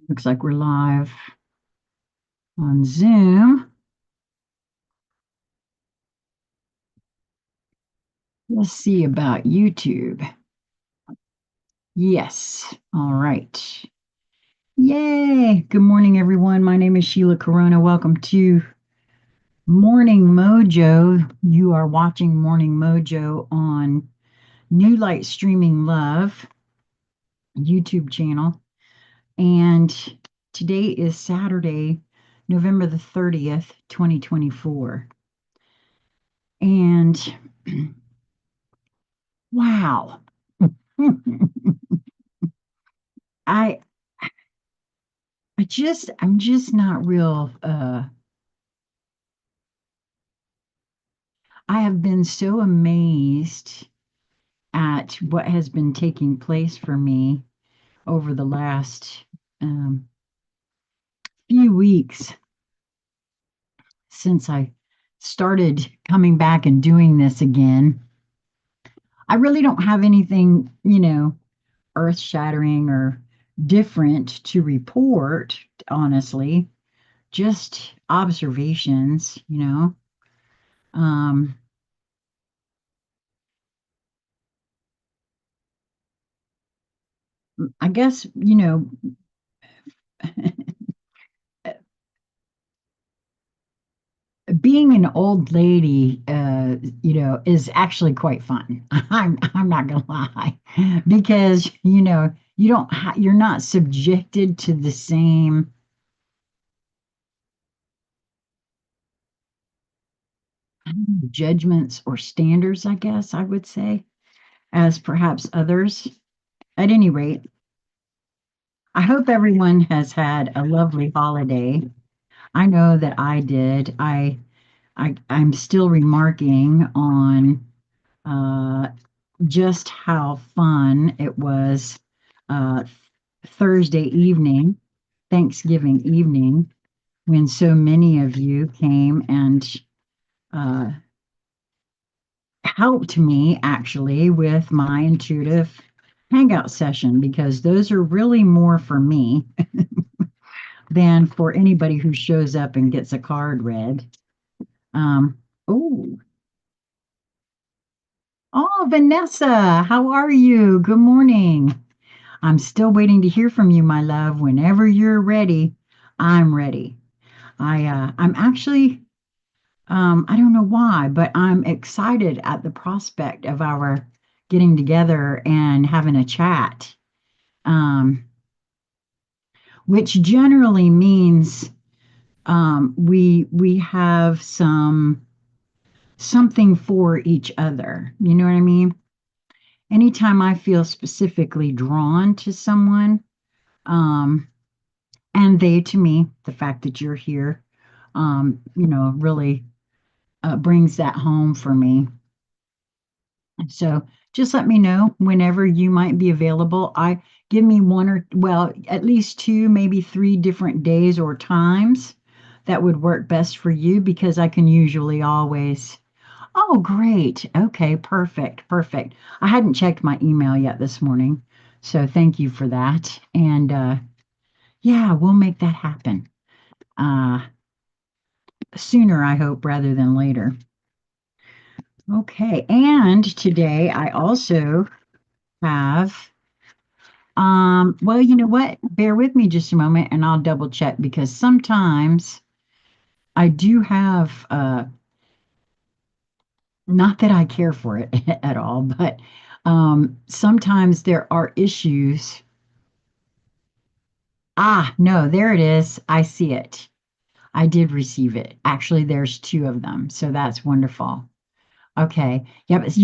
Looks like we're live on Zoom. Let's see about YouTube. Yes. All right. Yay. Good morning, everyone. My name is Sheila Corona. Welcome to Morning Mojo. You are watching Morning Mojo on New Light Streaming Love YouTube channel. And today is Saturday, November the 30th, 2024. And wow. I I'm just not real I have been so amazed at what has been taking place for me over the last few weeks since I started coming back and doing this again. I really don't have anything, earth-shattering or different to report, honestly, just observations. Um, I guess, being an old lady, is actually quite fun. I'm not gonna lie, because you're not subjected to the same judgments or standards, I guess I would say, as perhaps others. At any rate, I hope everyone has had a lovely holiday. I know that I did. I'm still remarking on uh, just how fun it was uh, Thursday evening, Thanksgiving evening, when so many of you came and uh, helped me actually with my intuitive hangout session, because those are really more for me than for anybody who shows up and gets a card read. Oh, oh, Vanessa, how are you? Good morning. I'm still waiting to hear from you, my love. Whenever you're ready, I'm ready. I'm actually, I don't know why, but I'm excited at the prospect of our getting together and having a chat, um, which generally means we have something for each other. You know what I mean? Anytime I feel specifically drawn to someone, um, and they to me, the fact that you're here, really brings that home for me. So just let me know whenever you might be available. I give me one or, well, at least two, maybe three different days or times that would work best for you, because I can usually always. Oh, great. Okay, perfect, perfect. I hadn't checked my email yet this morning, so thank you for that. And yeah, we'll make that happen. Uh, Sooner, I hope, rather than later. Okay, and today I also have, well, you know what? Bear with me just a moment and I'll double check, because sometimes I do have, not that I care for it at all, but sometimes there are issues. Ah, no, there it is. I see it. I did receive it. Actually, there's two of them, so that's wonderful. Okay. Yeah, but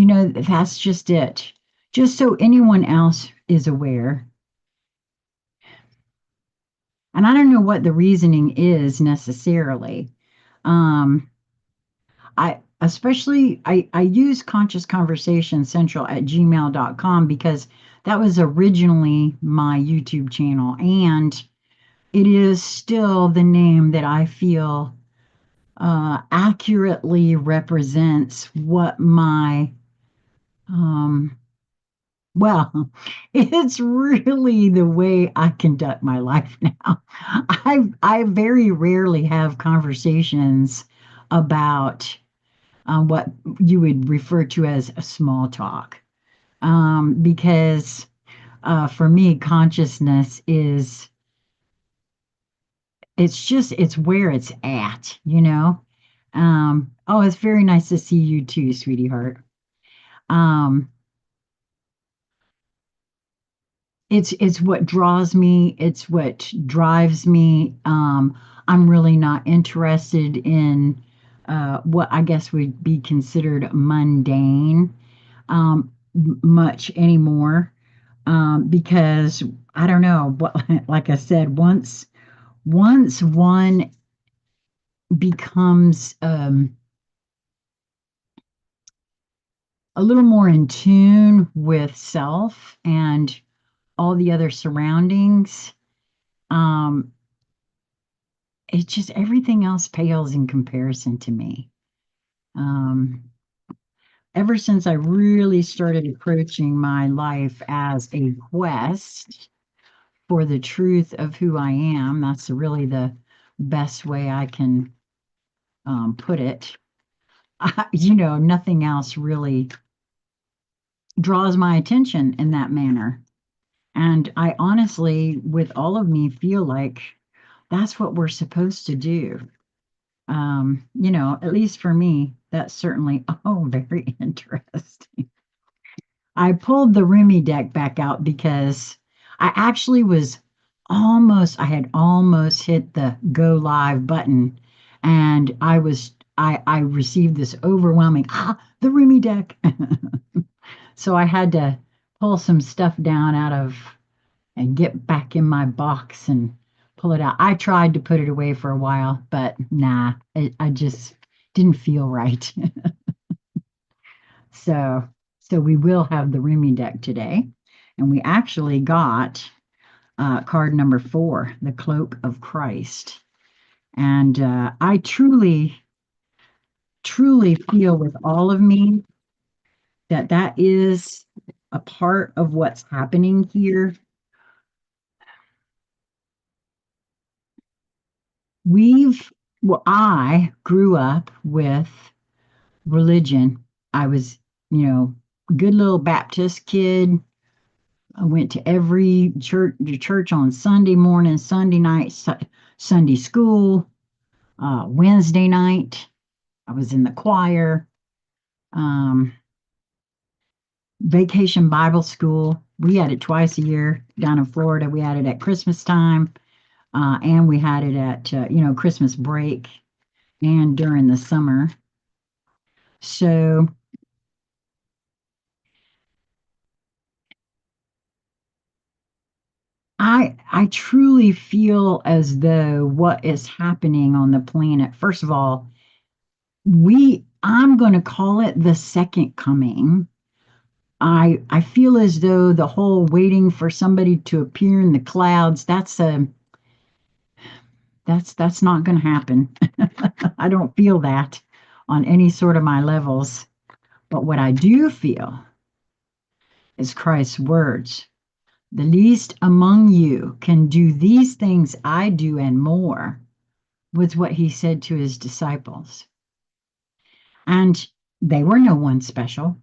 that's just it. Just so anyone else is aware. And I don't know what the reasoning is necessarily. Um, I use conscious conversation central at gmail.com, because that was originally my YouTube channel. And it is still the name that I feel accurately represents um, Well, it's really the way I conduct my life now. I very rarely have conversations about what you would refer to as a small talk, because for me, consciousness is it's where it's at, you know. Oh, it's very nice to see you too, sweetie heart. Um, it's what draws me, it's what drives me. I'm really not interested in what I guess would be considered mundane much anymore, because I don't know what, like I said, once one becomes a little more in tune with self and all the other surroundings, um, it just everything else pales in comparison to me. Um, Ever since I really started approaching my life as a quest for the truth of who I am, that's really the best way I can put it. Nothing else really draws my attention in that manner. And I honestly, with all of me, feel like that's what we're supposed to do. At least for me, that's certainly, oh, very interesting. I pulled the Remy deck back out because I actually I had almost hit the go live button, and I received this overwhelming, the Remy deck. So I had to pull some stuff down out of and get back in my box and pull it out. I tried to put it away for a while, but nah, I just didn't feel right. So, so we will have the Remy deck today, and we actually got card number 4, the Cloak of Christ. And I truly feel with all of me that that is a part of what's happening here. I grew up with religion. I was, good little Baptist kid. I went to every church on Sunday morning, Sunday night, Sunday school, Wednesday night. I was in the choir, um, vacation Bible school. We had it twice a year down in Florida. We had it at Christmas time, and we had it at Christmas break and during the summer. So I truly feel as though what is happening on the planet, first of all, I'm going to call it the second coming. I feel as though the whole waiting for somebody to appear in the clouds, that's not going to happen. I don't feel that on any sort of my levels. But what I do feel is Christ's words. The least among you can do these things I do and more, was what he said to his disciples. And they were no one special,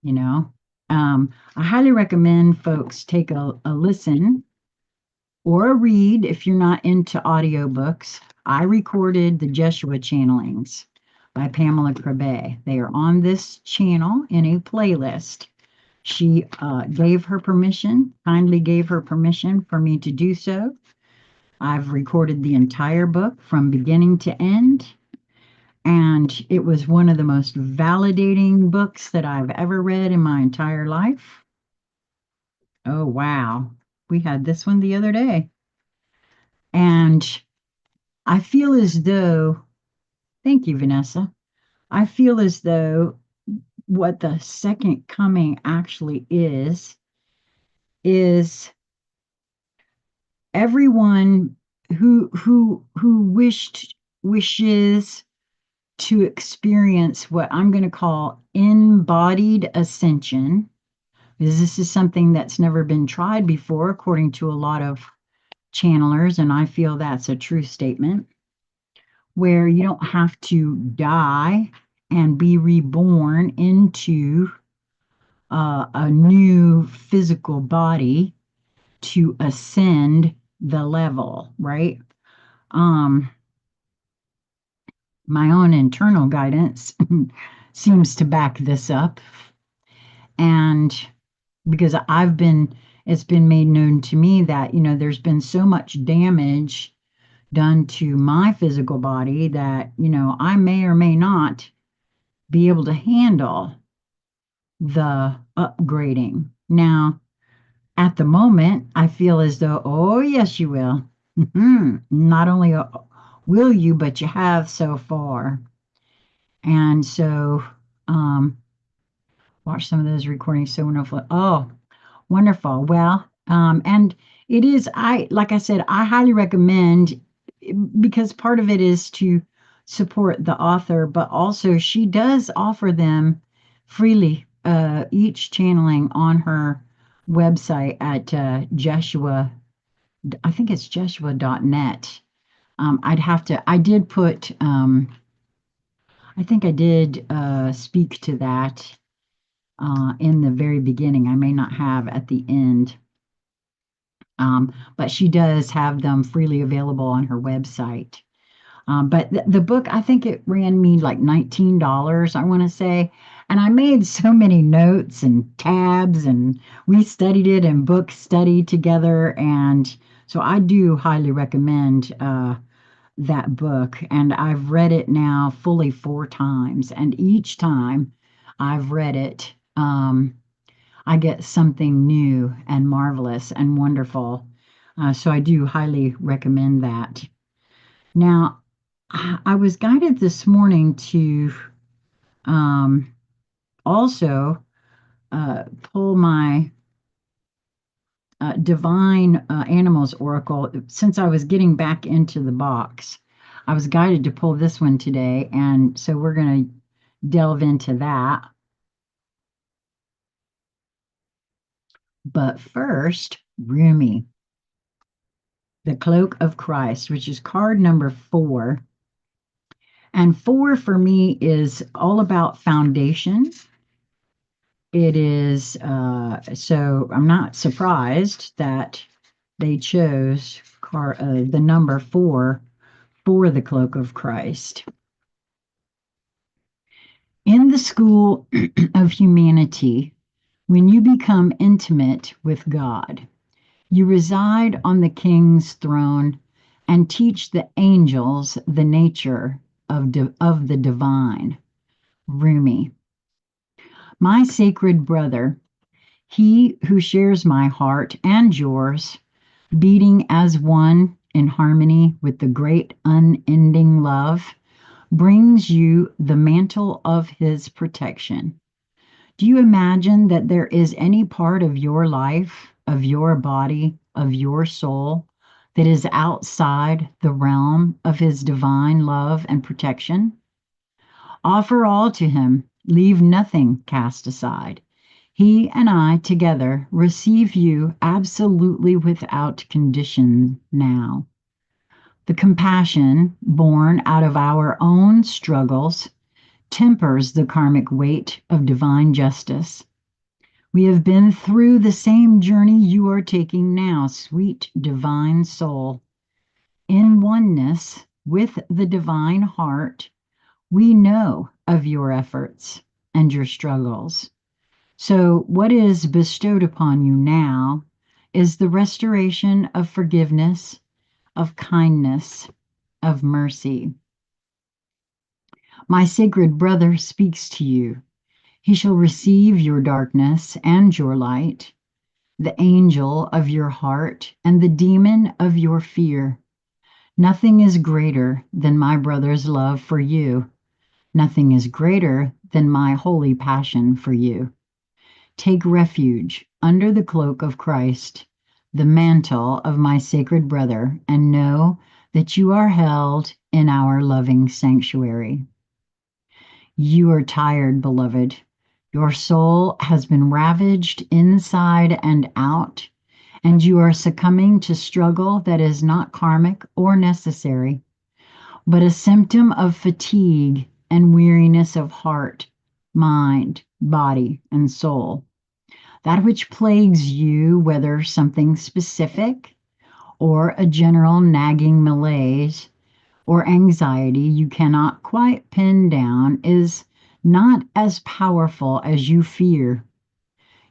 you know. I highly recommend folks take a listen or a read if you're not into audiobooks. I recorded the Jeshua channelings by Pamela Crabbe. They are on this channel in a playlist. She kindly gave her permission for me to do so. I've recorded the entire book from beginning to end, and it was one of the most validating books that I've ever read in my entire life. Oh, wow. We had this one the other day. And I feel as though, thank you, Vanessa. I feel as though what the second coming actually is everyone who wishes to experience what I'm going to call embodied ascension, because this is something that's never been tried before, according to a lot of channelers, and I feel that's a true statement, where you don't have to die and be reborn into a new physical body to ascend the level, right? Um, my own internal guidance seems to back this up. And because it's been made known to me that, there's been so much damage done to my physical body that, I may or may not be able to handle the upgrading. Now, at the moment, I feel as though, oh, yes, you will. Not only will you, but you have so far. And so, um, watch some of those recordings. So wonderful. Oh, wonderful. Well, and it is, like I said, I highly recommend, because part of it is to support the author, but also she does offer them freely, each channeling on her website at Jeshua, I think it's Jeshua.net. I did put, I think I did speak to that in the very beginning. I may not have at the end. But she does have them freely available on her website. But the book, I think it ran me like $19, I want to say. And I made so many notes and tabs, and we studied it in book study together. And so I do highly recommend that book. And I've read it now fully 4 times. And each time I've read it, I get something new and marvelous and wonderful. So I do highly recommend that. Now, I was guided this morning to also pull my Divine Animals Oracle. Since I was getting back into the box, I was guided to pull this one today. And so we're going to delve into that. But first, Rumi, the Cloak of Christ, which is card number 4. And 4 for me is all about foundation. It is, so I'm not surprised that they chose the number 4 for the Cloak of Christ. In the school of humanity, when you become intimate with God, you reside on the King's throne and teach the angels the nature of the divine. Rumi. My sacred brother, he who shares my heart and yours, beating as one in harmony with the great unending love, brings you the mantle of his protection. Do you imagine that there is any part of your life, of your body, of your soul, that is outside the realm of his divine love and protection? Offer all to him, leave nothing cast aside. He and I together receive you absolutely without condition now. The compassion born out of our own struggles tempers the karmic weight of divine justice. We have been through the same journey you are taking now, sweet divine soul. In oneness with the divine heart, we know of your efforts and your struggles. So, what is bestowed upon you now is the restoration of forgiveness, of kindness, of mercy. My sacred brother speaks to you. He shall receive your darkness and your light, the angel of your heart and the demon of your fear. Nothing is greater than my brother's love for you. Nothing is greater than my holy passion for you. Take refuge under the cloak of Christ, the mantle of my sacred brother, and know that you are held in our loving sanctuary. You are tired, beloved. Your soul has been ravaged inside and out, and you are succumbing to struggle that is not karmic or necessary, but a symptom of fatigue and weariness of heart, mind, body, and soul. That which plagues you, whether something specific or a general nagging malaise or anxiety you cannot quite pin down, is not as powerful as you fear.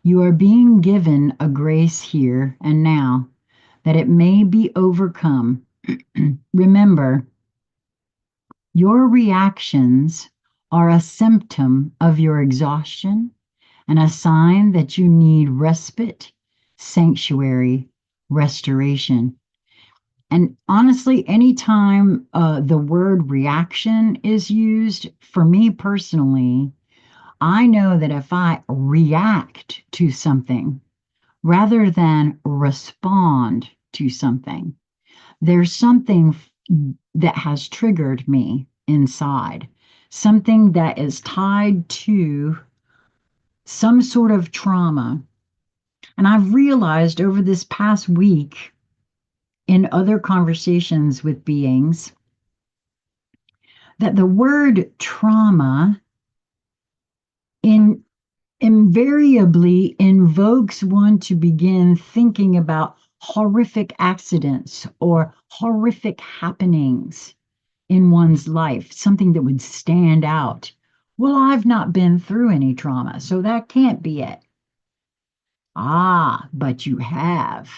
You are being given a grace here and now that it may be overcome. Remember, your reactions are a symptom of your exhaustion and a sign that you need respite, sanctuary, restoration. And honestly, anytime the word reaction is used, for me personally, I know that if I react to something rather than respond to something, there's something that has triggered me inside, something that is tied to some sort of trauma. And I've realized over this past week in other conversations with beings that the word trauma in invariably invokes one to begin thinking about horrific accidents or horrific happenings in one's life, something that would stand out. Well, I've not been through any trauma, so that can't be it. Ah, but you have.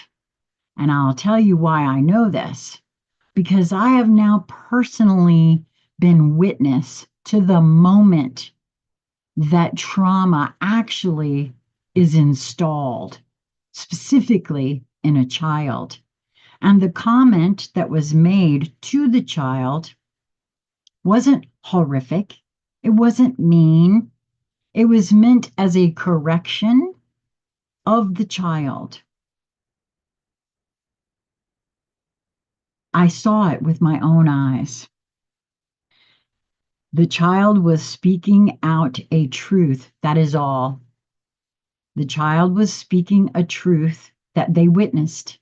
And I'll tell you why I know this. Because I have now personally been witness to the moment that trauma actually is installed, specifically in a child. And the comment that was made to the child wasn't horrific, it wasn't mean, it was meant as a correction of the child. I saw it with my own eyes. The child was speaking out a truth, that is all. The child was speaking a truth that they witnessed.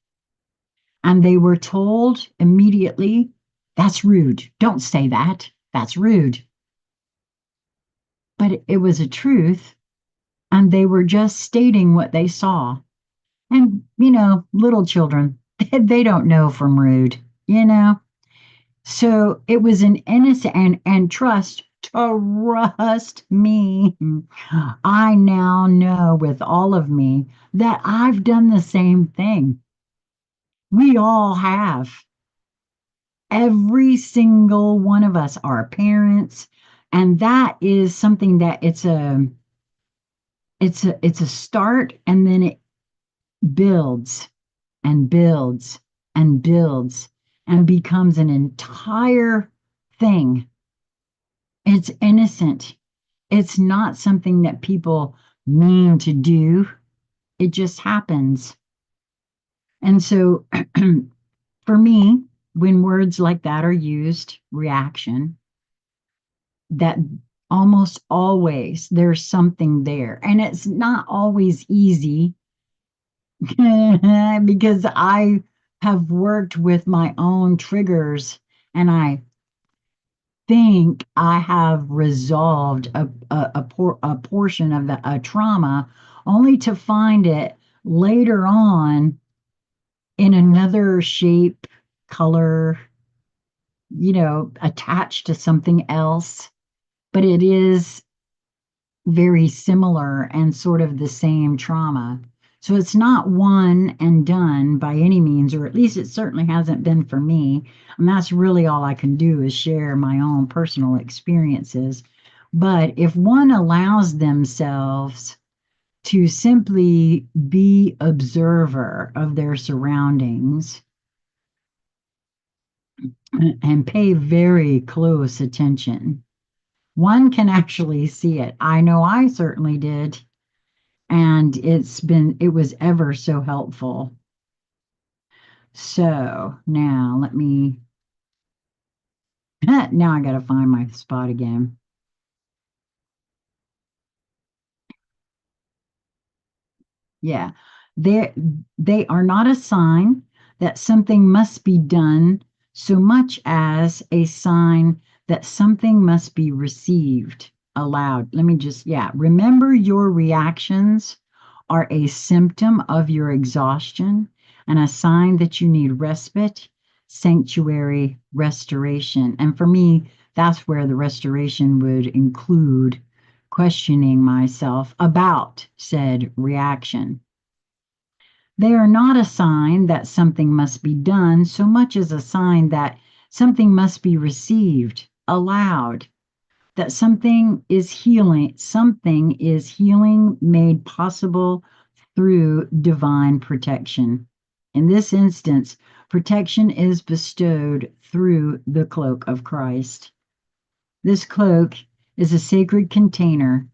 And they were told immediately, that's rude. Don't say that. That's rude. But it was a truth, and they were just stating what they saw. And, little children, they don't know from rude, you know? So it was an innocent and trust me. I now know with all of me that I've done the same thing. We all have. Every single one of us are parents. And that is something that it's a start, and then it builds and builds and builds and becomes an entire thing. It's innocent. It's not something that people mean to do. It just happens. And so for me, when words like that are used, reaction, that almost always there's something there. And it's not always easy because I have worked with my own triggers, and I think I have resolved a portion of a trauma only to find it later on in another shape, color, attached to something else. But it is very similar and sort of the same trauma. So it's not one and done by any means, or at least it certainly hasn't been for me. And that's really all I can do is share my own personal experiences. But if one allows themselves to simply be observer of their surroundings and pay very close attention, one can actually see it. I know I certainly did. And it was ever so helpful. So now now I got to find my spot again. Yeah. They they are not a sign that something must be done so much as a sign that something must be received aloud. Let me just, yeah, remember your reactions are a symptom of your exhaustion and a sign that you need respite, sanctuary, restoration. And for me, that's where the restoration would include questioning myself about said reaction. They are not a sign that something must be done so much as a sign that something must be received, allowed, that something is healing made possible through divine protection. In this instance, protection is bestowed through the cloak of Christ. This cloak is a sacred container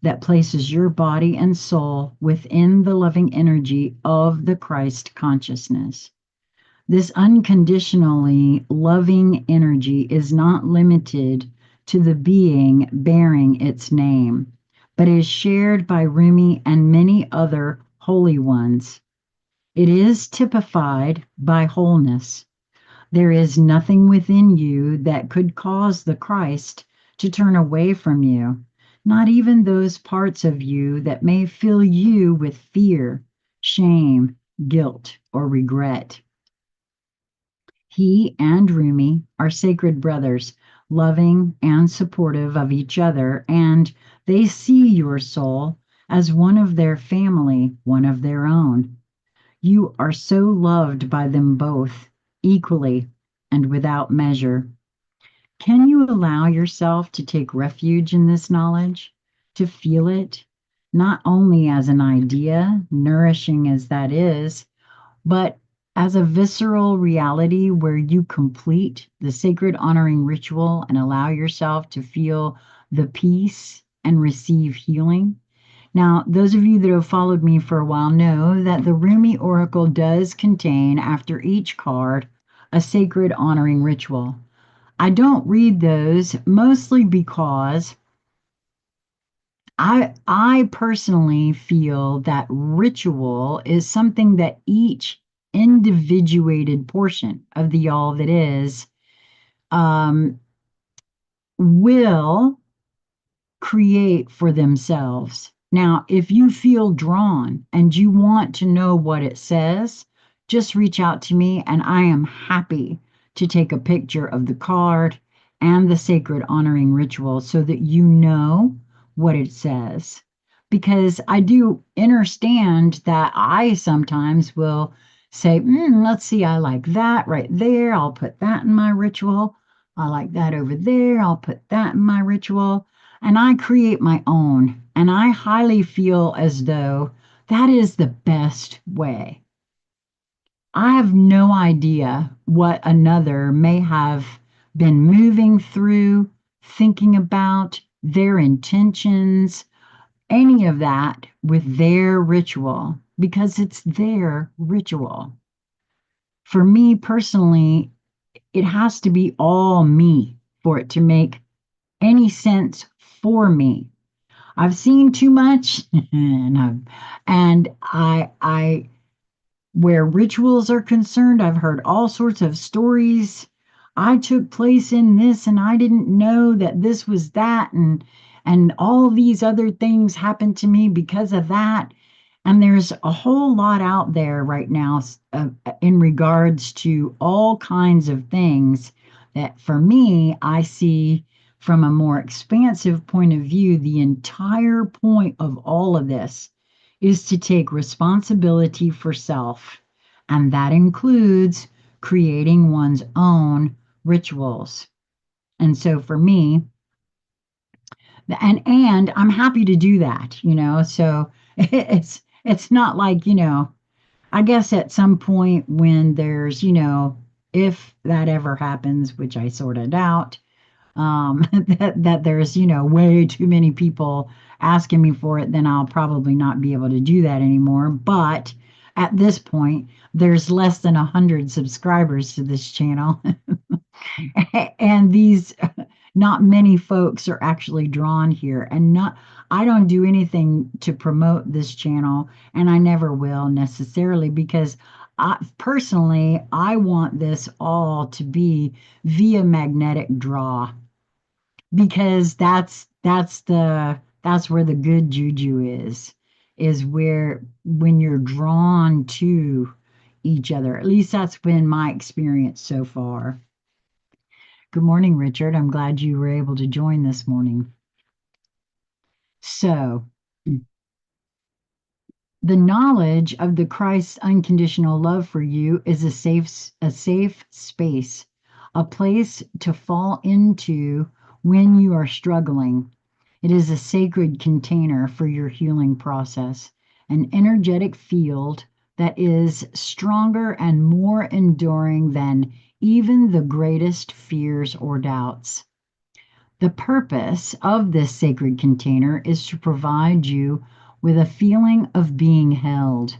that places your body and soul within the loving energy of the Christ consciousness. This unconditionally loving energy is not limited to the being bearing its name, but is shared by Rumi and many other holy ones. It is typified by wholeness. There is nothing within you that could cause the Christ to turn away from you, not even those parts of you that may fill you with fear, shame, guilt, or regret. He and Rumi are sacred brothers, loving and supportive of each other, and they see your soul as one of their family, one of their own. You are so loved by them both equally and without measure. Can you allow yourself to take refuge in this knowledge, to feel it, not only as an idea, nourishing as that is, but as a visceral reality where you complete the sacred honoring ritual and allow yourself to feel the peace and receive healing? Now, those of you that have followed me for a while know that the Rumi Oracle does contain, after each card, a sacred honoring ritual. I don't read those mostly because I personally feel that ritual is something that each individuated portion of the all that is um, will create for themselves. Now, if you feel drawn and you want to know what it says, just reach out to me and I am happy to take a picture of the card and the sacred honoring ritual so that you know what it says. Because I do understand that I sometimes will say, let's see, I like that right there. I'll put that in my ritual. I like that over there. I'll put that in my ritual and I create my own. And I highly feel as though that is the best way. I have no idea what another may have been moving through, thinking about, their intentions, any of that with their ritual, because it's their ritual. For me personally, it has to be all me for it to make any sense for me. I've seen too much, and I where rituals are concerned, I've heard all sorts of stories. I took place in this and I didn't know that this was that and all these other things happened to me because of that. And there's a whole lot out there right now in regards to all kinds of things that for me, I see from a more expansive point of view. The entire point of all of this is to take responsibility for self. And that includes creating one's own rituals. And so for me, and I'm happy to do that, so it's not like, I guess at some point when there's, if that ever happens, which I sort of doubt, that there's, way too many people asking me for it, then I'll probably not be able to do that anymore. But at this point, there's less than 100 subscribers to this channel. And these not many folks are actually drawn here, and not I don't do anything to promote this channel, and I never will necessarily because personally, I want this all to be via magnetic draw because that's where the good juju is where when you're drawn to each other. At least that's been my experience so far. Good morning, Richard. I'm glad you were able to join this morning. So, the knowledge of the Christ's unconditional love for you is a safe space, a place to fall into when you are struggling. It is a sacred container for your healing process, an energetic field that is stronger and more enduring than even the greatest fears or doubts. The purpose of this sacred container is to provide you with a feeling of being held,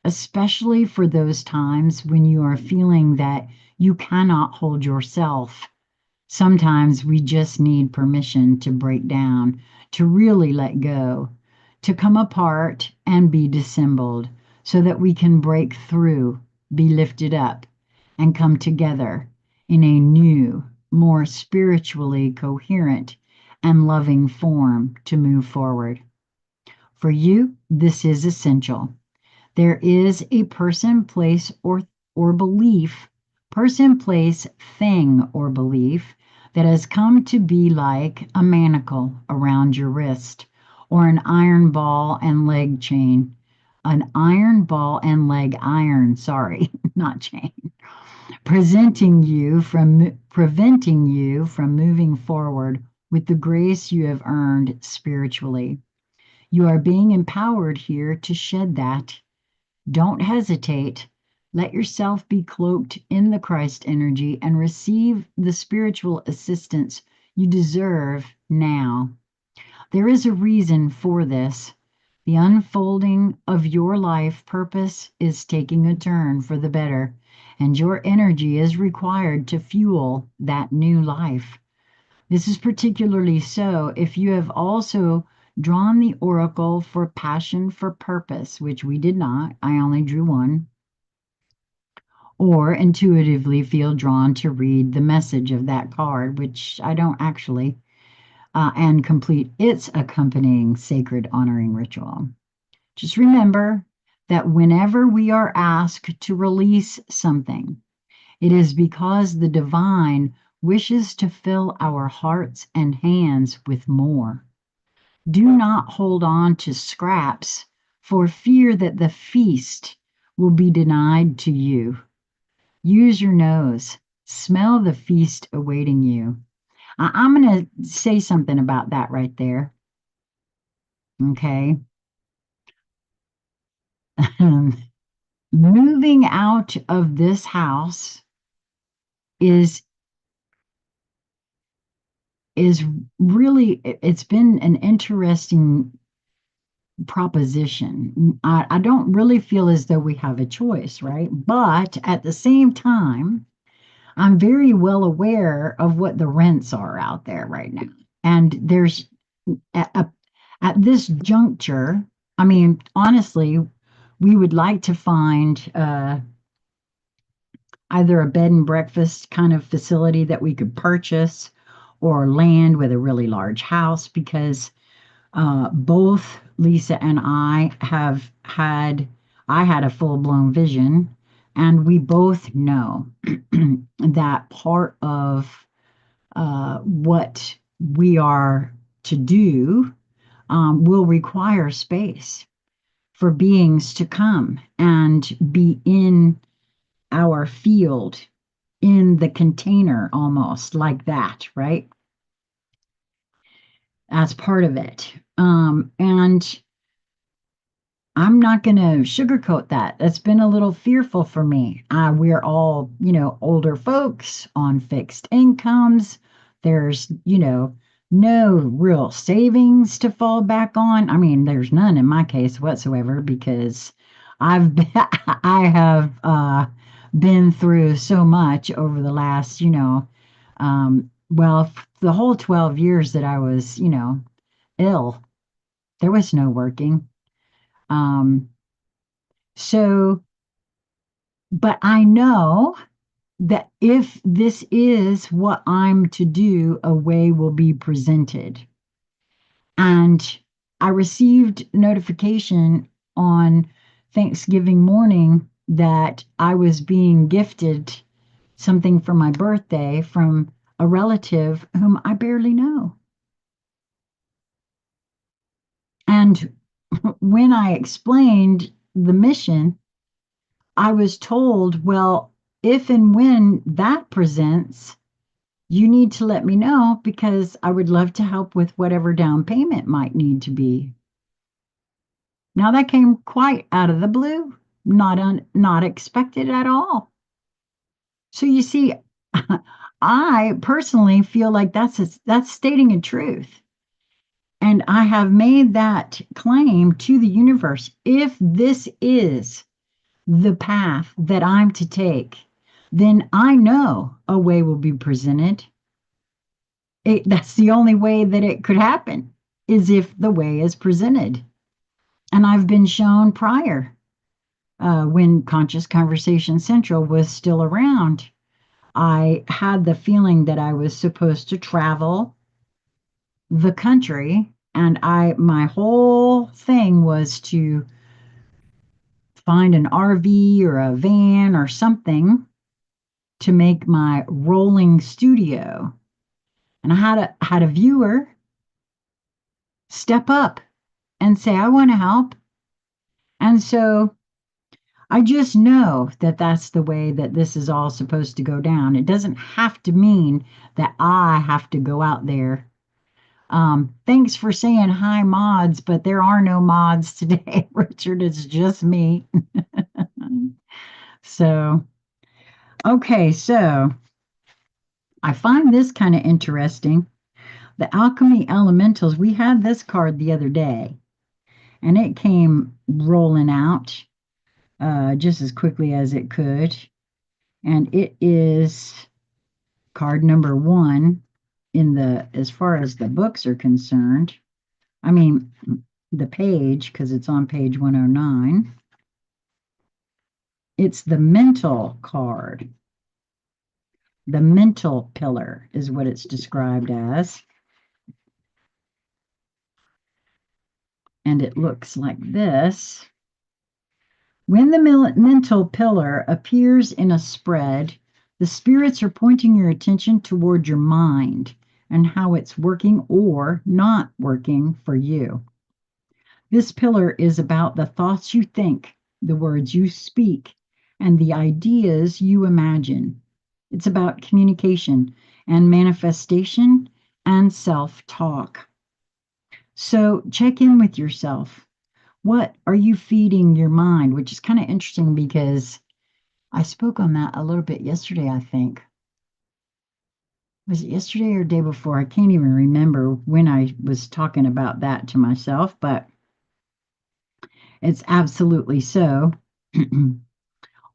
especially for those times when you are feeling that you cannot hold yourself. Sometimes we just need permission to break down, to really let go, to come apart and be dissembled so that we can break through, be lifted up, and come together in a new, more spiritually coherent and loving form to move forward. For you, this is essential. There is a person, place, or belief, person, place, thing, or belief that has come to be like a manacle around your wrist or an iron ball and leg chain. An iron ball and leg iron, sorry, not chain, preventing you from moving forward with the grace you have earned spiritually. You are being empowered here to shed that. Don't hesitate. Let yourself be cloaked in the Christ energy and receive the spiritual assistance you deserve now. There is a reason for this. The unfolding of your life purpose is taking a turn for the better, and your energy is required to fuel that new life. This is particularly so if you have also drawn the oracle for passion for purpose, which we did not. I only drew one. Or intuitively feel drawn to read the message of that card, which I don't actually, and complete its accompanying sacred honoring ritual. Just remember that whenever we are asked to release something, it is because the divine wishes to fill our hearts and hands with more. Do not hold on to scraps for fear that the feast will be denied to you. Use your nose. Smell the feast awaiting you. I'm going to say something about that right there. Okay. Moving out of this house is is really, it's been an interesting proposition. I don't really feel as though we have a choice, right? But at the same time, I'm very well aware of what the rents are out there right now. And there's at, at this juncture, I mean, honestly, we would like to find either a bed and breakfast kind of facility that we could purchase or land with a really large house because both Lisa and I had a full blown vision, and we both know that part of what we are to do will require space for beings to come and be in our field, in the container almost like that, right? As part of it. And I'm not going to sugarcoat that. That's been a little fearful for me. We're all, older folks on fixed incomes. There's, no real savings to fall back on. I mean, there's none in my case whatsoever because I've been, I have been through so much over the last, the whole 12 years that I was, ill. There was no working. Um, so, but I know that if this is what I'm to do, a way will be presented. And I received notification on Thanksgiving morning that I was being gifted something for my birthday from a relative whom I barely know. And when I explained the mission, I was told, well, if and when that presents, you need to let me know because I would love to help with whatever down payment might need to be. Now that came quite out of the blue, not expected at all. So you see, I personally feel like that's stating a truth. And I have made that claim to the universe. If this is the path that I'm to take, then I know a way will be presented. That's the only way that it could happen, is if the way is presented. And I've been shown prior, when Conscious Conversation Central was still around, I had the feeling that I was supposed to travel the country, and my whole thing was to find an RV or a van or something to make my rolling studio. And I had a viewer step up and say, I want to help. And so I just know that that's the way that this is all supposed to go down. It doesn't have to mean that I have to go out there. Thanks for saying hi, mods, but there are no mods today, Richard. It's just me. So, okay, so I find this kind of interesting. The Alchemy Elementals, we had this card the other day, and it came rolling out just as quickly as it could. And it is card number 1 in the, as far as the books are concerned. I mean, the page, because it's on page 109. It's the mental card. The mental pillar is what it's described as. And it looks like this. When the mental pillar appears in a spread, the spirits are pointing your attention toward your mind and how it's working or not working for you. This pillar is about the thoughts you think, the words you speak, and the ideas you imagine. It's about communication and manifestation and self-talk. So check in with yourself. What are you feeding your mind? Which is kind of interesting because I spoke on that a little bit yesterday, I think. Was it yesterday or day before? I can't even remember when I was talking about that to myself, but it's absolutely so.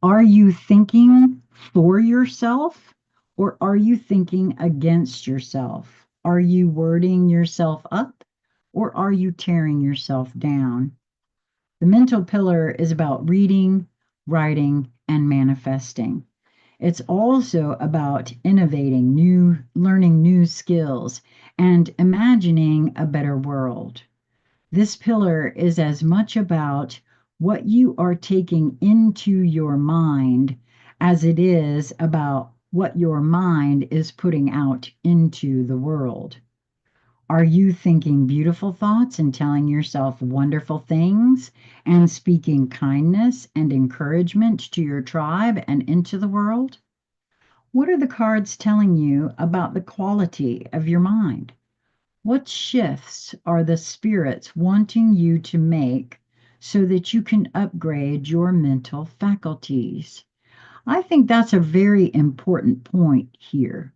Are you thinking for yourself or are you thinking against yourself? Are you wording yourself up or are you tearing yourself down? The mental pillar is about reading, writing, and manifesting. It's also about innovating, learning new skills, and imagining a better world. This pillar is as much about what you are taking into your mind as it is about what your mind is putting out into the world. Are you thinking beautiful thoughts and telling yourself wonderful things and speaking kindness and encouragement to your tribe and into the world? What are the cards telling you about the quality of your mind? What shifts are the spirits wanting you to make so that you can upgrade your mental faculties? I think that's a very important point here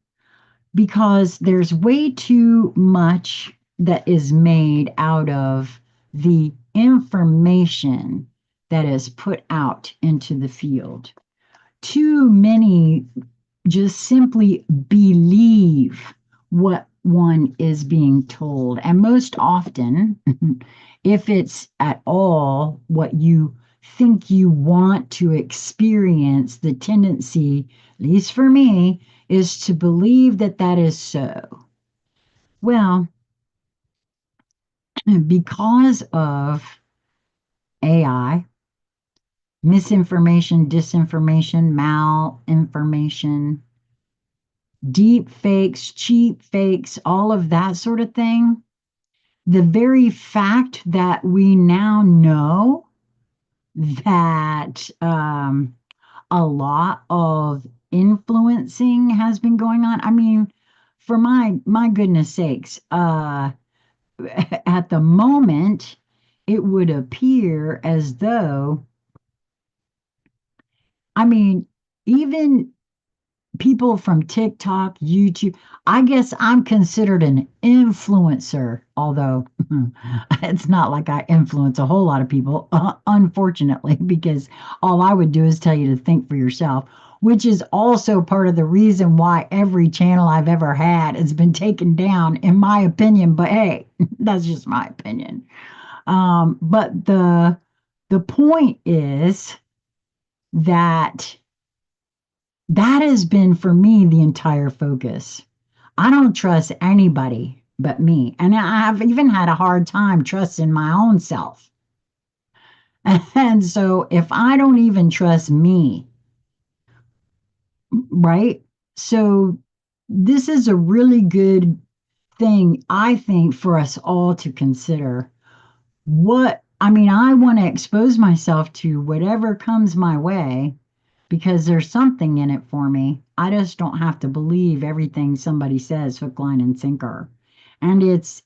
because there's way too much that is made out of the information that is put out into the field. Too many just simply believe what one is being told. And most often, if it's at all what you think you want to experience, the tendency, at least for me, is to believe that that is so. Well, because of AI, misinformation, disinformation, malinformation, deep fakes, cheap fakes, all of that sort of thing, the very fact that we now know that a lot of influencing has been going on. I mean, for my goodness sakes, at the moment, it would appear as though, I mean, even people from TikTok, YouTube. I guess I'm considered an influencer, although it's not like I influence a whole lot of people, unfortunately, because all I would do is tell you to think for yourself, which is also part of the reason why every channel I've ever had has been taken down, in my opinion. But hey, that's just my opinion. But the point is that that has been for me the entire focus. I don't trust anybody but me. And I've even had a hard time trusting my own self. And so if I don't even trust me, right? So this is a really good thing, I think, for us all to consider. I mean, I want to expose myself to whatever comes my way because there's something in it for me. I just don't have to believe everything somebody says, hook, line, and sinker. And it's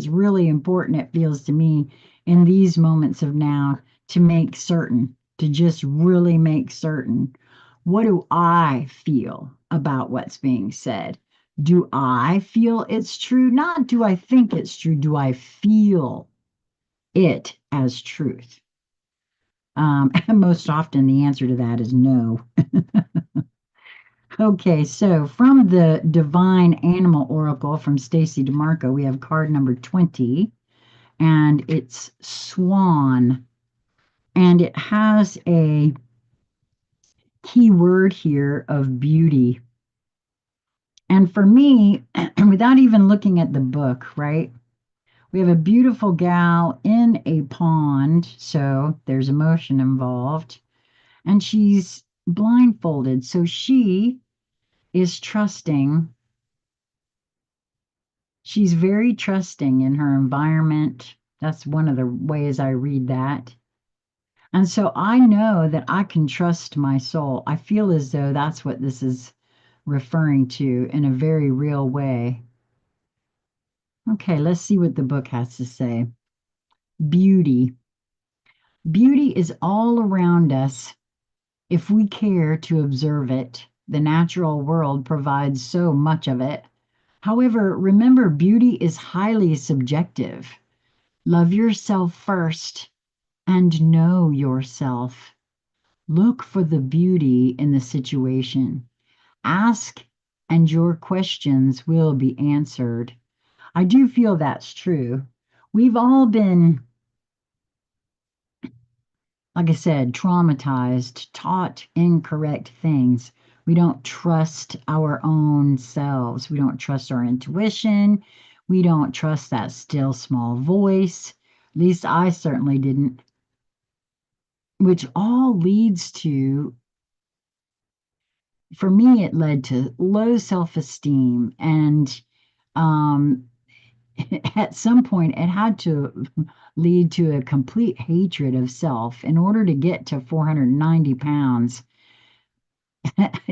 really important, it feels to me, in these moments of now to make certain, to just really make certain. What do I feel about what's being said? Do I feel it's true? Not do I think it's true, do I feel it as truth? And most often the answer to that is no. Okay, so from the Divine Animal Oracle from Stacy DeMarco, we have card number 20, and it's Swan. And it has a key word here of beauty. And for me, without even looking at the book, right? We have a beautiful gal in a pond, so there's emotion involved, and she's blindfolded. So she is trusting. She's very trusting in her environment. That's one of the ways I read that. And so I know that I can trust my soul. I feel as though that's what this is referring to in a very real way. Okay, let's see what the book has to say. Beauty. Beauty is all around us if we care to observe it. The natural world provides so much of it. However, remember, beauty is highly subjective. Love yourself first and know yourself. Look for the beauty in the situation. Ask, and your questions will be answered. I do feel that's true. We've all been, like I said, traumatized, taught incorrect things. We don't trust our own selves. We don't trust our intuition. We don't trust that still small voice. At least I certainly didn't. Which all leads to, for me, it led to low self esteem. And um, at some point, it had to lead to a complete hatred of self. In order to get to 490 pounds,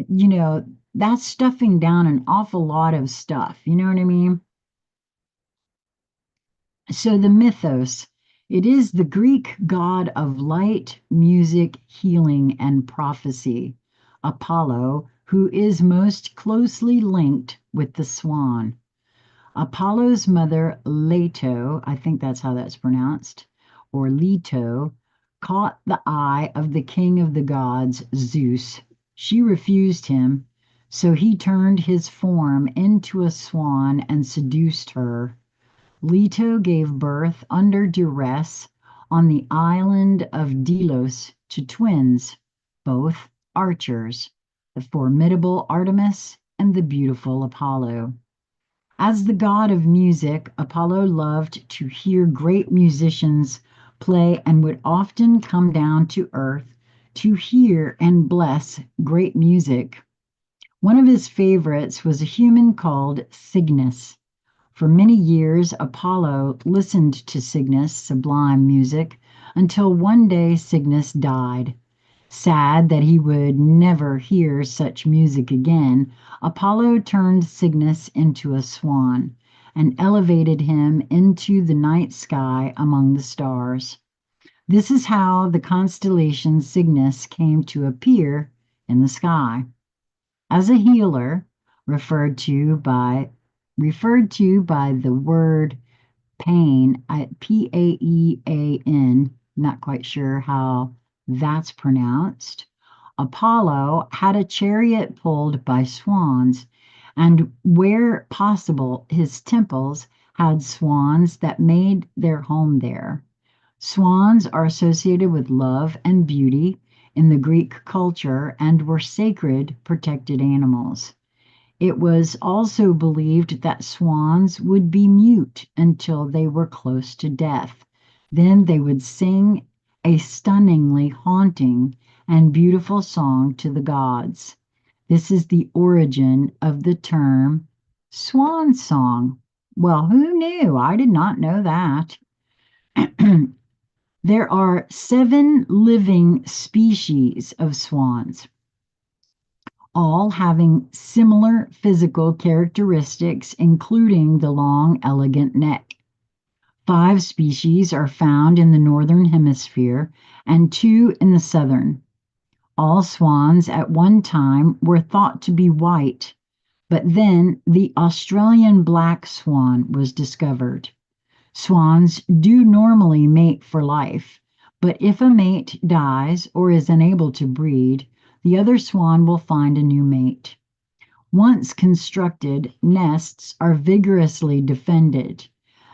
you know, that's stuffing down an awful lot of stuff. You know what I mean? So the mythos, it is the Greek god of light, music, healing, and prophecy, Apollo, who is most closely linked with the swan. Apollo's mother, Leto, I think that's how that's pronounced, or Leto, caught the eye of the king of the gods, Zeus. She refused him, so he turned his form into a swan and seduced her. Leto gave birth under duress on the island of Delos to twins, both archers, the formidable Artemis and the beautiful Apollo. As the god of music, Apollo loved to hear great musicians play and would often come down to earth to hear and bless great music. One of his favorites was a human called Cygnus. For many years, Apollo listened to Cygnus' sublime music until one day Cygnus died. Sad that he would never hear such music again, Apollo turned Cygnus into a swan and elevated him into the night sky among the stars. This is how the constellation Cygnus came to appear in the sky. As a healer, referred to by the word pain, Paean, not quite sure how that's pronounced. Apollo had a chariot pulled by swans, and where possible, his temples had swans that made their home there. Swans are associated with love and beauty in the Greek culture and were sacred, protected animals. It was also believed that swans would be mute until they were close to death. Then they would sing a stunningly haunting and beautiful song to the gods. This is the origin of the term swan song. Well, who knew? I did not know that. There are 7 living species of swans, all having similar physical characteristics, including the long, elegant neck. 5 species are found in the northern hemisphere and 2 in the southern. All swans at one time were thought to be white, but then the Australian black swan was discovered. Swans do normally mate for life, but if a mate dies or is unable to breed, the other swan will find a new mate. Once constructed, nests are vigorously defended.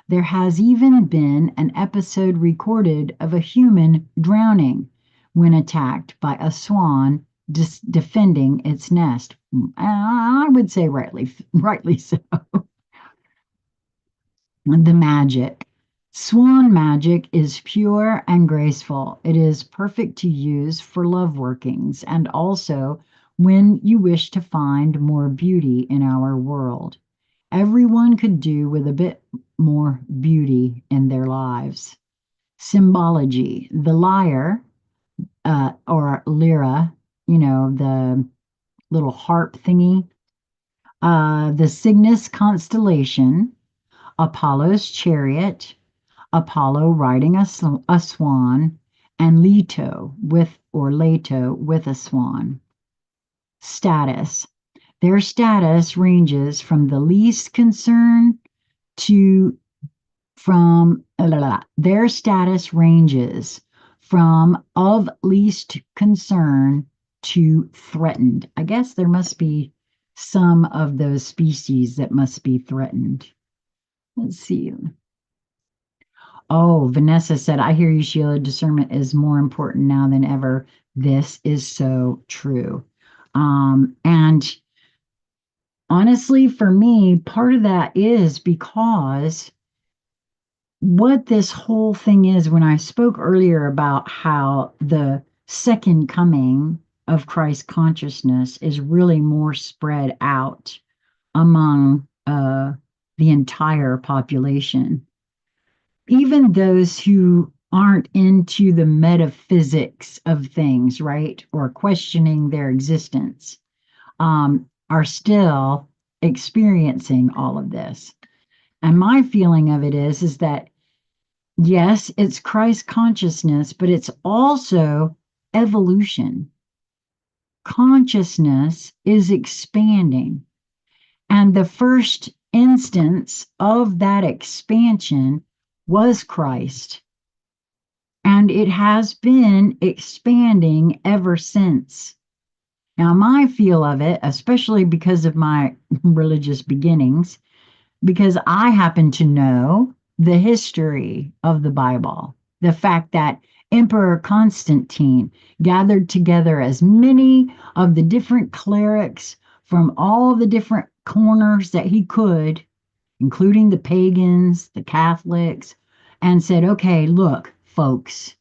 There has even been an episode recorded of a human drowning when attacked by a swan defending its nest. I would say rightly so. The magic. Swan magic is pure and graceful. It is perfect to use for love workings and also when you wish to find more beauty in our world. Everyone could do with a bit more beauty in their lives. Symbology. The lyre, or lyra, the little harp thingy, the Cygnus constellation, Apollo's chariot, Apollo riding a swan, and Leto with a swan. Status. Their status ranges from the least concern to their status ranges from of least concern to threatened. I guess there must be some of those species that must be threatened. Let's see. Oh, Vanessa said, I hear you, Sheila. Discernment is more important now than ever. This is so true. And honestly, for me, part of that is because what this whole thing is, when I spoke earlier about how the second coming of Christ consciousness is really more spread out among the entire population. Even those who aren't into the metaphysics of things, right, or questioning their existence, are still experiencing all of this. And my feeling of it is that, yes, it's Christ consciousness, but it's also evolution. Consciousness is expanding. And the first instance of that expansion was Christ. And it has been expanding ever since. Now, my feel of it, especially because of my religious beginnings, because I happen to know the history of the Bible, the fact that Emperor Constantine gathered together as many of the different clerics from all the different corners that he could, including the pagans, the Catholics, and said, okay, look, folks,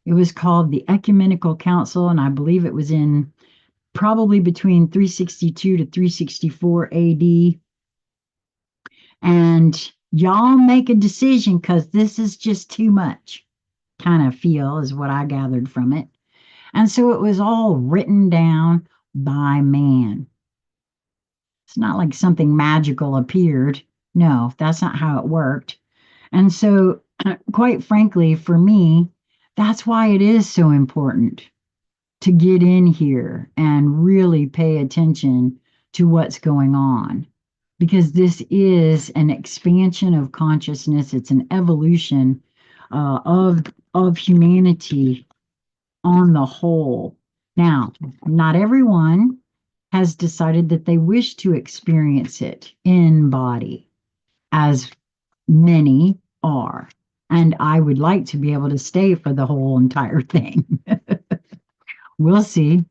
it was called the Ecumenical Council, and I believe it was in probably between 362 to 364 AD. And y'all make a decision because this is just too much, kind of feel is what I gathered from it. And so it was all written down by man. It's not like something magical appeared. No, that's not how it worked. And so, quite frankly, for me, that's why it is so important to get in here and really pay attention to what's going on. Because this is an expansion of consciousness, it's an evolution of humanity on the whole. Now, not everyone has decided that they wish to experience it in body, as many are. And I would like to be able to stay for the whole entire thing. We'll see.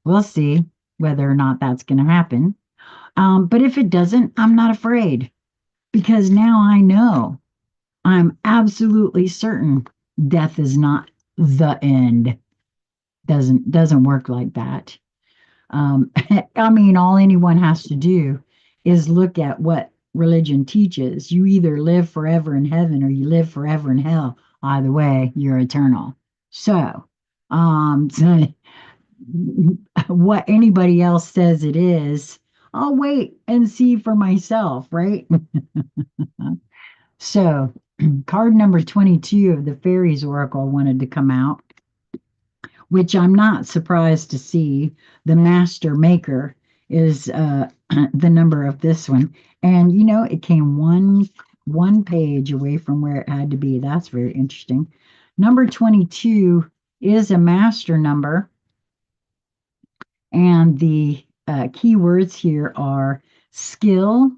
We'll see whether or not that's going to happen. But if it doesn't, I'm not afraid because now I know. I'm absolutely certain death is not the end. Doesn't work like that. I mean, all anyone has to do is look at what religion teaches. You either live forever in heaven or you live forever in hell. Either way, you're eternal. So, what anybody else says it is, I'll wait and see for myself, right? So, card number 22 of the Fairies Oracle wanted to come out, which I'm not surprised to see. The Master Maker is the number of this one. And, you know, it came one page away from where it had to be. That's very interesting. Number 22 is a master number. And the keywords here are skill,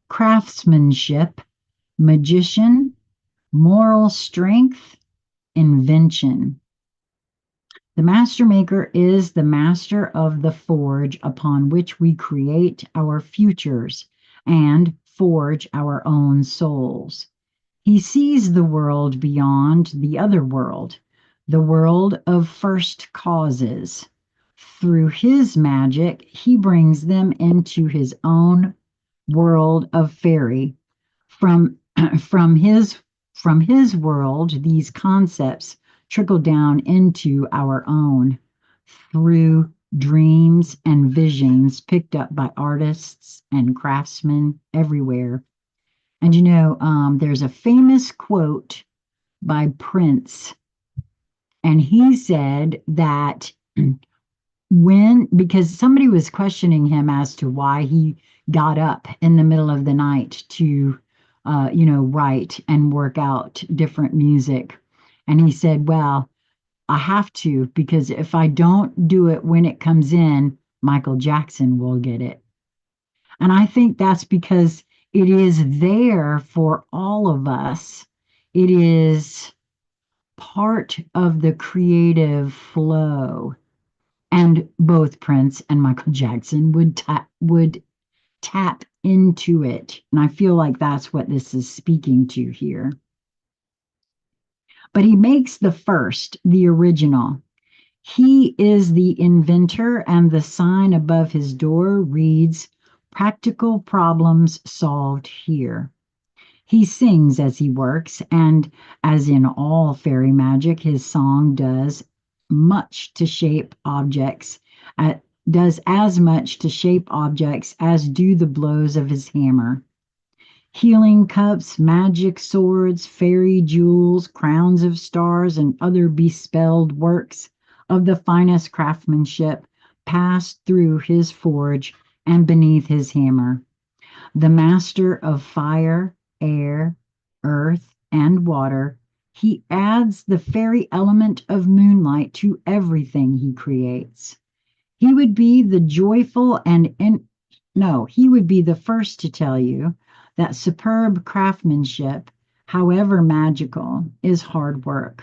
craftsmanship, magician, moral strength, invention. The master maker is the master of the forge upon which we create our futures and forge our own souls. He sees the world beyond the other world, the world of first causes. Through his magic, he brings them into his own world of fairy. From, from his world, these concepts trickle down into our own through dreams and visions picked up by artists and craftsmen everywhere. And you know, there's a famous quote by Prince, and he said that because somebody was questioning him as to why he got up in the middle of the night to, write and work out different music. And he said, well, I have to, because if I don't do it when it comes in, Michael Jackson will get it. And I think that's because it is there for all of us. It is part of the creative flow. And both Prince and Michael Jackson would tap into it. And I feel like that's what this is speaking to here. But he makes the first, the original. He is the inventor, and the sign above his door reads, "Practical problems solved here." He sings as he works, and as in all fairy magic, his song does much to shape objects, does as much to shape objects as do the blows of his hammer. Healing cups, magic swords, fairy jewels, crowns of stars, and other bespelled works of the finest craftsmanship passed through his forge and beneath his hammer. The master of fire, air, earth, and water, he adds the fairy element of moonlight to everything he creates. He would be the joyful he would be the first to tell you that superb craftsmanship however magical, is hard work,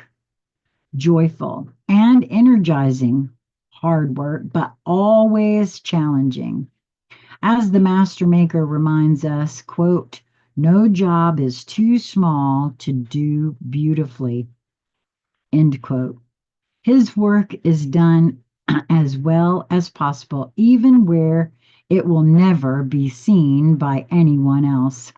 joyful and energizing hard work, but always challenging. As the master maker reminds us, quote, no job is too small to do beautifully, end quote. His work is done as well as possible, even where it will never be seen by anyone else.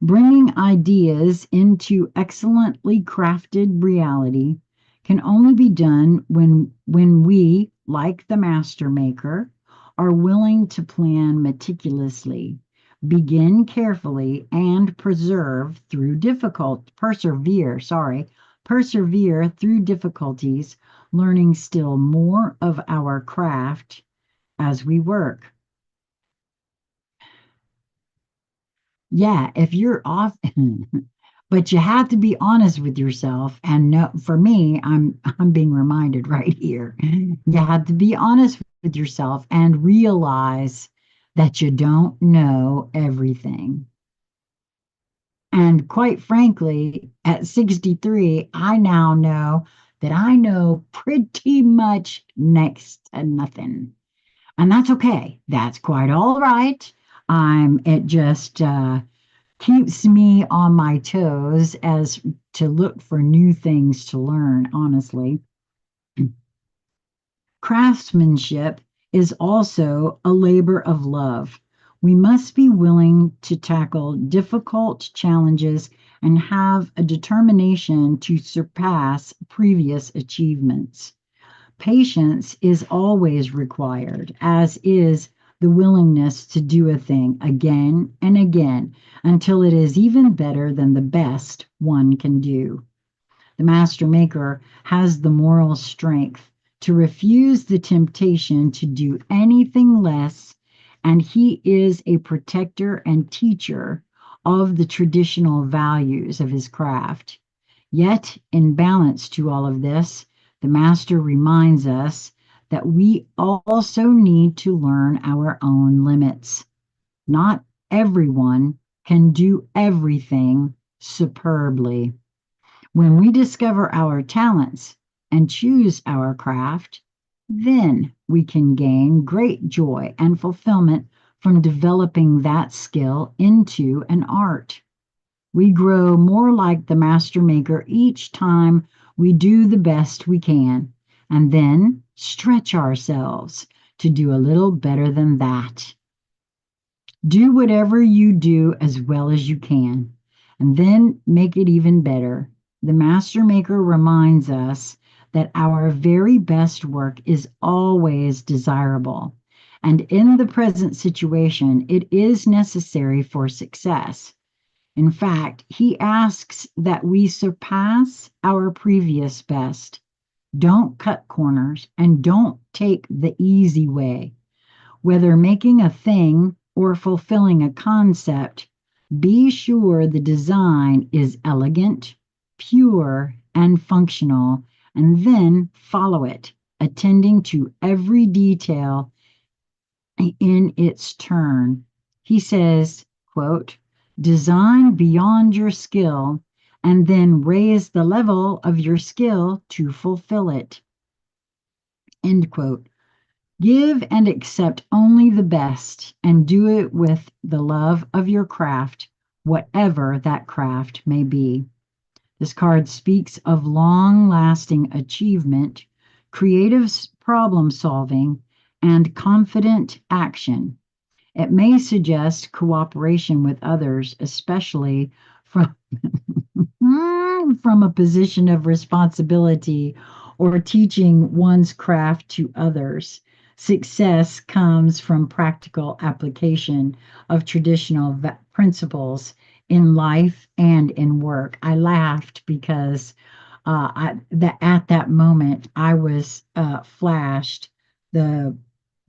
Bringing ideas into excellently crafted reality can only be done when we, like the master maker, are willing to plan meticulously, begin carefully, and persevere through difficulties, learning still more of our craft as we work. Yeah, if you're off, but you have to be honest with yourself. And no, for me, I'm being reminded right here. You have to be honest with yourself and realize that you don't know everything. And quite frankly, at 63, I now know that I know pretty much next to nothing. And that's okay. That's quite all right. It just keeps me on my toes as to look for new things to learn, honestly. Craftsmanship is also a labor of love. We must be willing to tackle difficult challenges and have a determination to surpass previous achievements. Patience is always required, as is the willingness to do a thing again and again until it is even better than the best one can do. The master maker has the moral strength to refuse the temptation to do anything less, and he is a protector and teacher of the traditional values of his craft. Yet, in balance to all of this, the master reminds us that we also need to learn our own limits. Not everyone can do everything superbly. When we discover our talents and choose our craft, then we can gain great joy and fulfillment from developing that skill into an art. We grow more like the master maker each time we do the best we can, and then stretch ourselves to do a little better than that. Do whatever you do as well as you can, and then make it even better. The master maker reminds us that our very best work is always desirable, and in the present situation, it is necessary for success. In fact, he asks that we surpass our previous best. Don't cut corners and don't take the easy way. Whether making a thing or fulfilling a concept, be sure the design is elegant, pure, and functional, and then follow it, attending to every detail in its turn. He says, quote, design beyond your skill and then raise the level of your skill to fulfill it. End quote. Give and accept only the best and do it with the love of your craft, whatever that craft may be. This card speaks of long lasting achievement, creative problem solving, and confident action. It may suggest cooperation with others, especially from, from a position of responsibility or teaching one's craft to others. Success comes from practical application of traditional principles in life and in work. I laughed because at that moment I was flashed the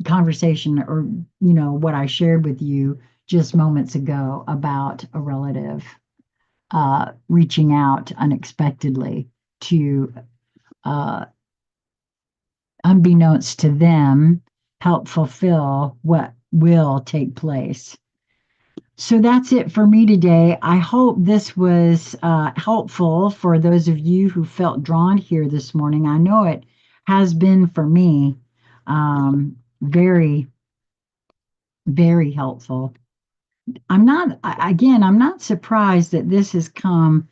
conversation or what I shared with you just moments ago about a relative reaching out unexpectedly to uh, unbeknownst to them help fulfill what will take place. So that's it for me today. I hope this was helpful for those of you who felt drawn here this morning. I know it has been for me. Very, very helpful. I'm not surprised that this has come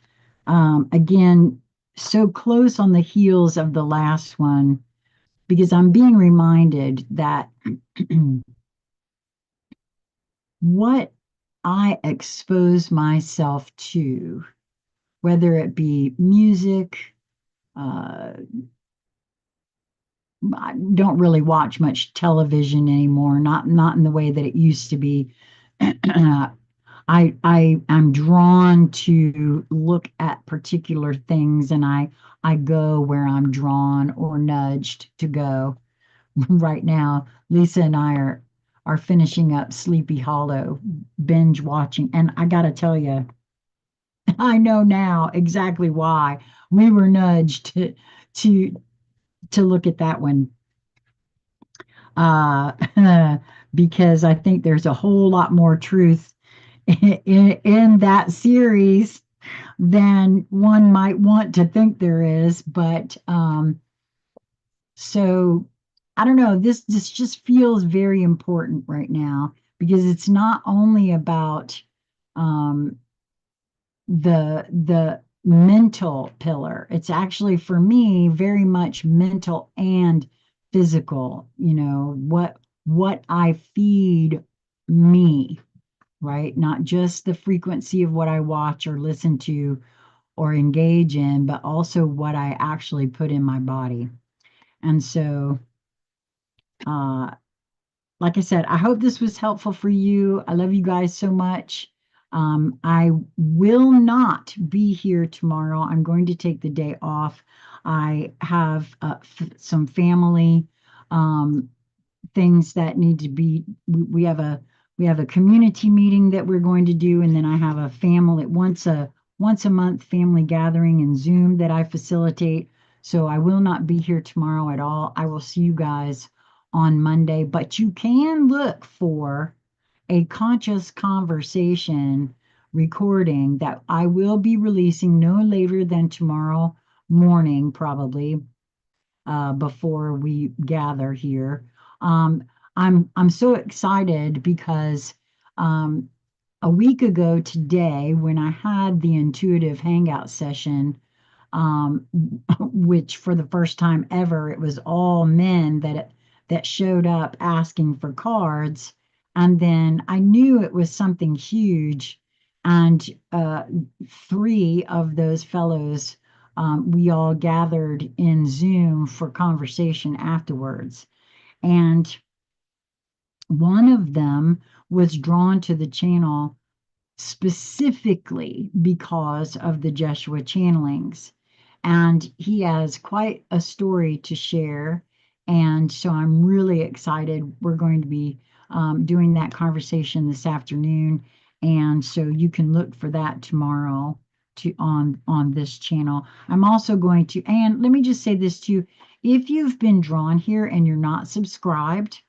again so close on the heels of the last one, because I'm being reminded that what I expose myself to, whether it be music, uh, I don't really watch much television anymore, not in the way that it used to be. I am drawn to look at particular things, and I go where I'm drawn or nudged to go. Right now, Lisa and I are finishing up Sleepy Hollow, binge watching, and I got to tell you, I know now exactly why we were nudged to to look at that one. Uh, because I think there's a whole lot more truth in that series than one might want to think there is. But so I don't know. This just feels very important right now, because it's not only about um, the mental pillar. It's actually for me very much mental and physical. What I feed me, right? Not just the frequency of what I watch or listen to or engage in, but also what I actually put in my body. And so, uh, like I said, I hope this was helpful for you. I love you guys so much. I will not be here tomorrow. I'm going to take the day off. I have some family um, things that need to be. We have a community meeting that we're going to do, and then I have a family once a month family gathering in Zoom that I facilitate. So I will not be here tomorrow at all. I will see you guys on Monday, but you can look for a conscious conversation recording that I will be releasing no later than tomorrow morning, probably before we gather here. Um, I'm so excited because um, a week ago today, when I had the intuitive hangout session, um, which for the first time ever, it was all men that showed up asking for cards. And then I knew it was something huge. And three of those fellows, we all gathered in Zoom for conversation afterwards. And one of them was drawn to the channel specifically because of the Jeshua channelings. And he has quite a story to share. And so I'm really excited. We're going to be doing that conversation this afternoon. And so you can look for that tomorrow on this channel. I'm also going to, and let me just say this too, if you've been drawn here and you're not subscribed,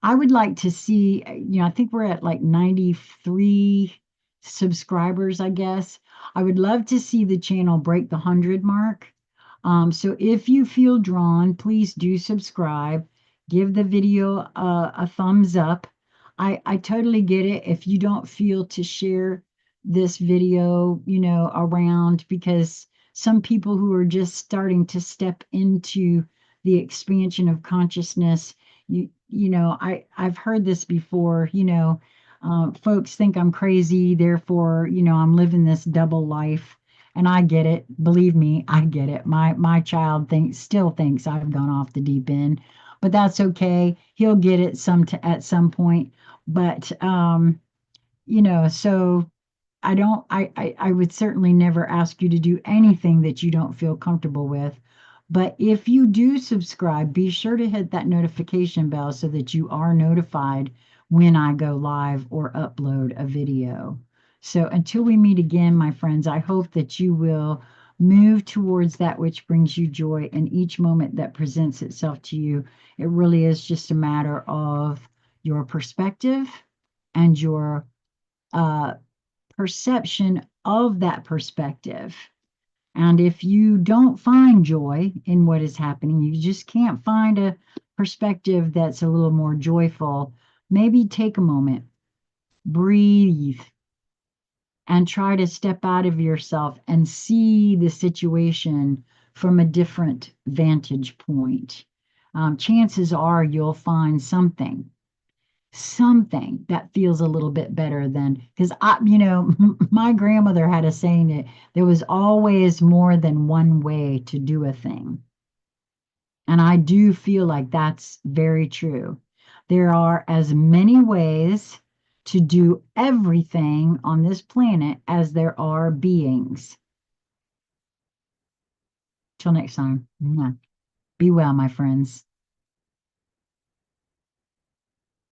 I would like to see, I think we're at like 93 subscribers, I guess. I would love to see the channel break the 100 mark. So if you feel drawn, please do subscribe. Give the video a thumbs up. I totally get it if you don't feel to share this video, around, because some people who are just starting to step into the expansion of consciousness, I've heard this before, folks think I'm crazy, therefore, I'm living this double life. And I get it. Believe me, I get it. My child still thinks I've gone off the deep end, but that's okay. He'll get it at some point. But so I would certainly never ask you to do anything that you don't feel comfortable with. But if you do subscribe, be sure to hit that notification bell so that you are notified when I go live or upload a video. So until we meet again, my friends, I hope that you will move towards that which brings you joy in each moment that presents itself to you. It really is just a matter of your perspective and your perception of that perspective. And if you don't find joy in what is happening, you just can't find a perspective that's a little more joyful, maybe take a moment, breathe, and try to step out of yourself and see the situation from a different vantage point. Chances are you'll find something that feels a little bit better than, because my grandmother had a saying that there was always more than one way to do a thing. And I do feel like that's very true. There are as many ways to do everything on this planet as there are beings. Till next time. Be well, my friends.